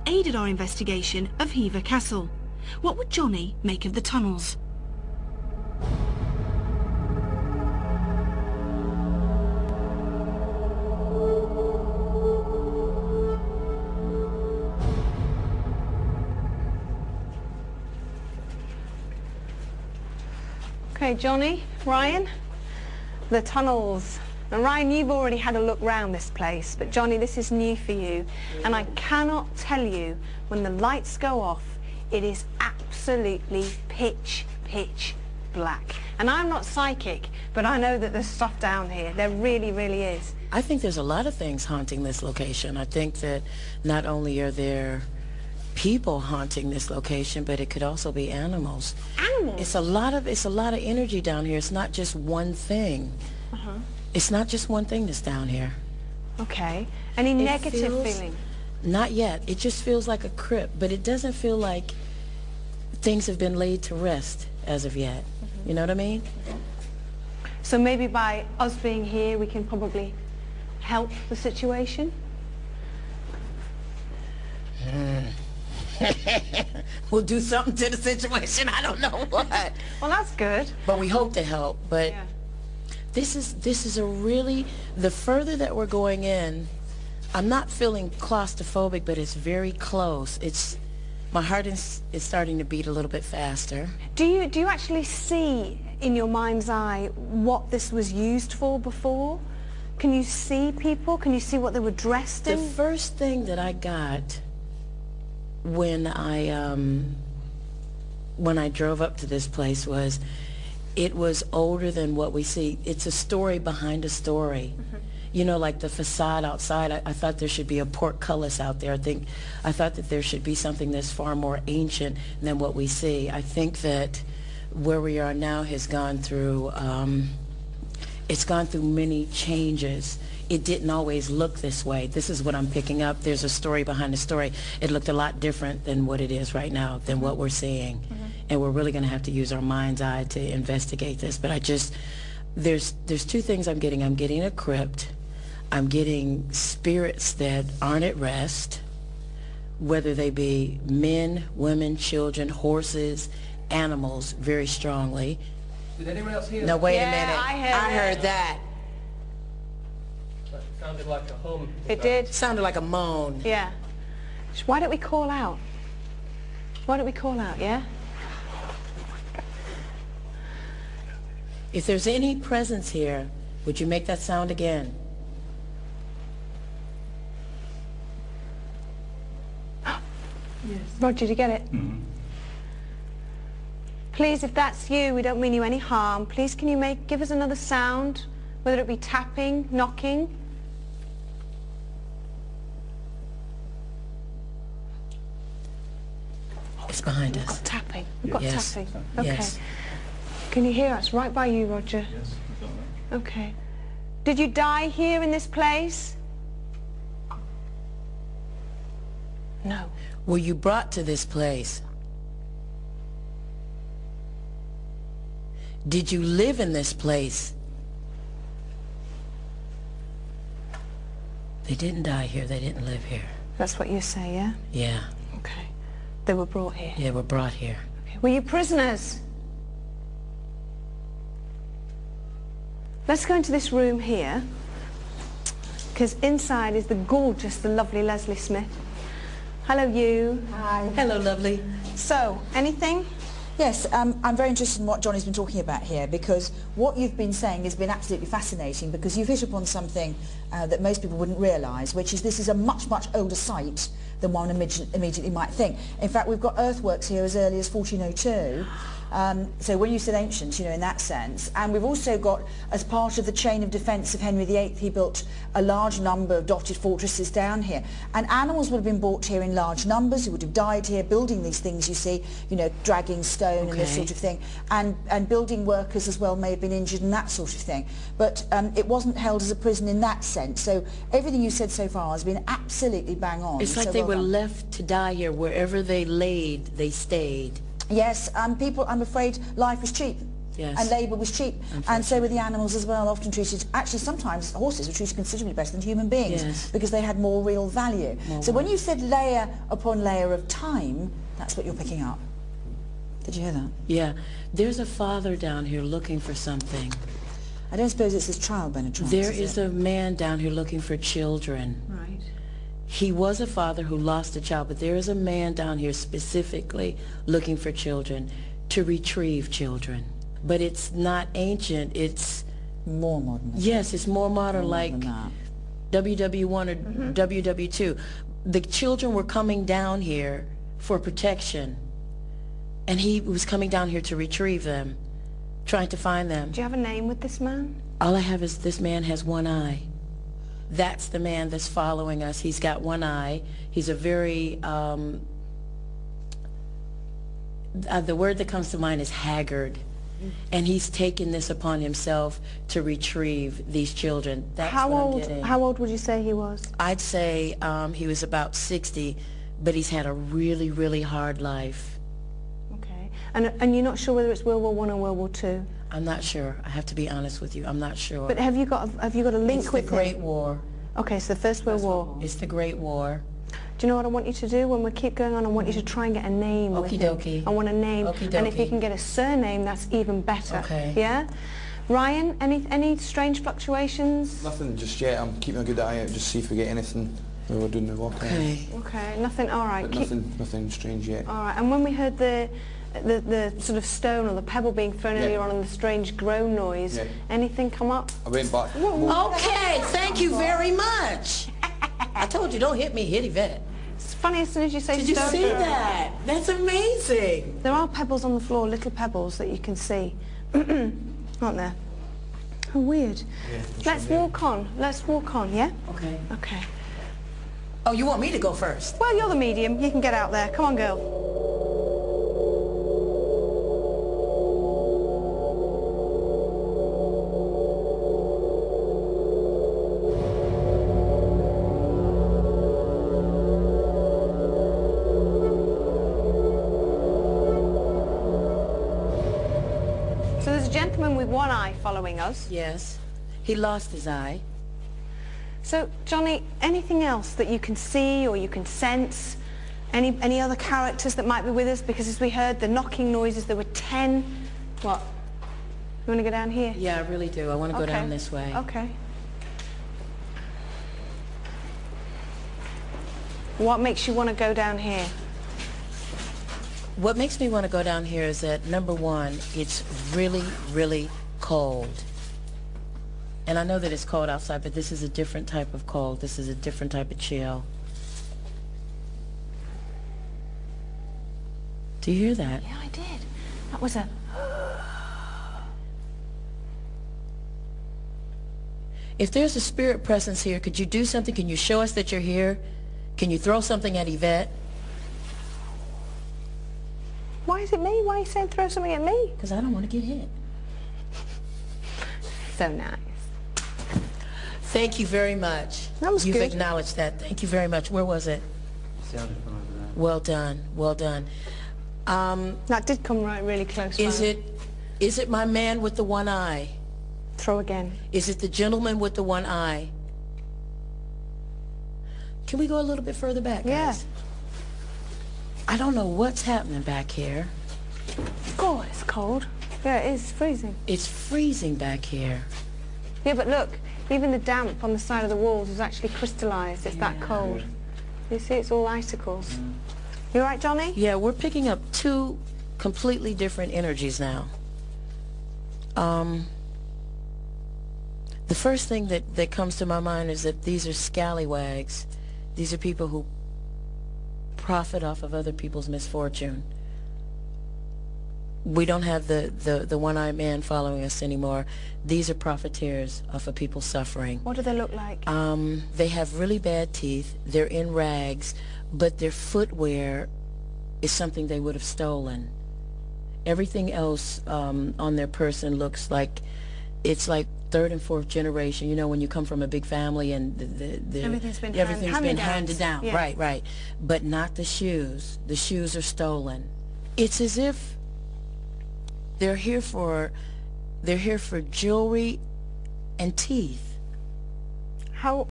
aided our investigation of Hever Castle. What would Johnny make of the tunnels? Okay, Johnny, Ryan, the tunnels. And Ryan, you've already had a look round this place, but Johnny, this is new for you. And I cannot tell you, when the lights go off, it is absolutely pitch black. And I'm not psychic, but I know that there's stuff down here. There really, really is. I think there's a lot of things haunting this location. I think that not only are there people haunting this location, but it could also be animals. Animals? It's a lot of energy down here. It's not just one thing. It's not just one thing that's down here. Okay. Any negative feeling? Not yet. It just feels like a crypt, but it doesn't feel like things have been laid to rest as of yet. You know what I mean? So maybe by us being here, we can probably help the situation? We'll do something to the situation. I don't know what. Well, that's good. But we hope to help. But yeah. This is a really, the further that we're going in, I'm not feeling claustrophobic, but it's very close. My heart is starting to beat a little bit faster. Do you actually see in your mind's eye what this was used for before? Can you see people? Can you see what they were dressed in? The first thing that I got when I drove up to this place was, it was older than what we see. It's a story behind a story. You know, like the facade outside, I thought there should be a portcullis out there. I thought that there should be something that's far more ancient than what we see. I think that where we are now has gone through, it's gone through many changes. It didn't always look this way. This is what I'm picking up. There's a story behind the story. It looked a lot different than what it is right now, than what we're seeing. And we're really going to have to use our mind's eye to investigate this. But there's two things I'm getting. I'm getting a crypt. I'm getting spirits that aren't at rest, whether they be men, women, children, horses, animals, very strongly. Did anyone else hear that? No, wait a Yeah, minute. I heard that. It sounded like a hum. It did. It sounded like a moan. Yeah. Why don't we call out? Why don't we call out, yeah? If there's any presence here, would you make that sound again? Yes. Roger, did you get it? Please, if that's you, we don't mean you any harm. Please, can you give us another sound, whether it be tapping, knocking? It's behind We've us. got tapping. We've got Yes. tapping. Okay. Yes. Can you hear us? Right by you, Roger. Yes, we've got that. Okay. Did you die here in this place? No. Were you brought to this place? Did you live in this place? They didn't die here. They didn't live here. That's what you say, yeah? Yeah. Okay. They were brought here. Yeah, we're brought here. Okay. Were you prisoners? Let's go into this room here, because inside is the gorgeous, the lovely Leslie Smith. Hello, you. Hi. Hello, lovely. So, anything? Yes, I'm very interested in what Johnny's been talking about here, because what you've been saying has been absolutely fascinating, because you've hit upon something that most people wouldn't realise, which is this is a much, much older site than one immediately might think. In fact, we've got earthworks here as early as 1402. So when you said ancient, you know, in that sense. And we've also got, as part of the chain of defence of Henry VIII, he built a large number of dotted fortresses down here. And animals would have been brought here in large numbers, who would have died here building these things you see, you know, dragging stone and this sort of thing. And building workers as well may have been injured and that sort of thing. But it wasn't held as a prison in that sense. So everything you said so far has been absolutely bang on. It's like so they well were done. left to die here. Wherever they laid, they stayed. Yes, people, I'm afraid life is cheap. Yes. And labour was cheap. And so were the animals as well, often treated, actually sometimes horses were treated considerably better than human beings, Yes. because they had more real value. So when you said layer upon layer of time, that's what you're picking up. Did you hear that? Yeah. There's a father down here looking for something. I don't suppose it's his child, Benatrix. There is a man down here looking for children. Right. He was a father who lost a child, but there is a man down here specifically looking for children, to retrieve children. But it's not ancient, it's... more modern. Yes, it's more modern, More like modern than WW1 or WW2. The children were coming down here for protection, and he was coming down here to retrieve them, trying to find them. Do you have a name with this man? All I have is this man has one eye. That's the man that's following us. He's got one eye. He's a very, the word that comes to mind is haggard. And he's taken this upon himself to retrieve these children. That's what I'm getting. How old would you say he was? I'd say he was about 60, but he's had a really, really hard life. Okay. And you're not sure whether it's World War I or World War II? I'm not sure. I have to be honest with you. I'm not sure. But have you got a link It's with the Great him? War. Okay, so the First World War. It's the Great War. Do you know what I want you to do? When we keep going on, I want you to try and get a name with Okie him. dokie. I want a name. Okie And if you dokie. can get a surname, that's even better. Okay. Yeah? Ryan, any strange fluctuations? Nothing just yet. I'm keeping a good eye out, just see if we get anything when we're doing the walk. Okay. Okay, nothing, all right. But nothing strange yet. All right, and when we heard the sort of stone or the pebble being thrown earlier on and the strange groan noise, Yeah. anything come up? I went back. Okay, thank you very much. I told you, don't hit me, hit Yvette. It's funny as soon as you say Did you stone. see that? That's amazing. There are pebbles on the floor, little pebbles that you can see, aren't there? How weird. Yeah, Let's walk on. Let's walk on, yeah? Okay. Okay. Oh, you want me to go first? Well, you're the medium. You can get out there. Come on, girl. So there's a gentleman with one eye following us. Yes. He lost his eye. So, Johnny, anything else that you can see or you can sense? Any other characters that might be with us? Because as we heard, the knocking noises, there were 10. What? You want to go down here? Yeah, I really do. I want to go Okay. down this way. Okay. What makes you want to go down here? What makes me want to go down here is that, number one, it's really, really cold. And I know that it's cold outside, but this is a different type of cold. This is a different type of chill. Do you hear that? Yeah, I did. That was a... If there's a spirit presence here, could you do something? Can you show us that you're here? Can you throw something at Yvette? Why is it me? Why are you saying throw something at me? Because I don't want to get hit. So nice. Thank you very much. That was You've good. acknowledged that. Thank you very much. Where was it? Well done. Well done. That did come right really close. Is Ryan. it my man with the one eye? Throw again. Is it the gentleman with the one eye? Can we go a little bit further back, guys? Yeah. I don't know what's happening back here. God, it's cold. Yeah, it is freezing. It's freezing back here. Yeah, but look, even the damp on the side of the walls is actually crystallized. It's that cold. You see, it's all icicles. You all right, Johnny? Yeah, we're picking up two completely different energies now. The first thing that comes to my mind is that these are scallywags. These are people who profit off of other people's misfortune. We don't have the one-eyed man following us anymore. These are profiteers off of people's suffering. What do they look like? They have really bad teeth. They're in rags, but their footwear is something they would have stolen. Everything else on their person looks like it's like third and fourth generation. You know, when you come from a big family and Everything's been handed down. Yeah. Right, right. But not the shoes. The shoes are stolen. It's as if They're here for jewelry and teeth. How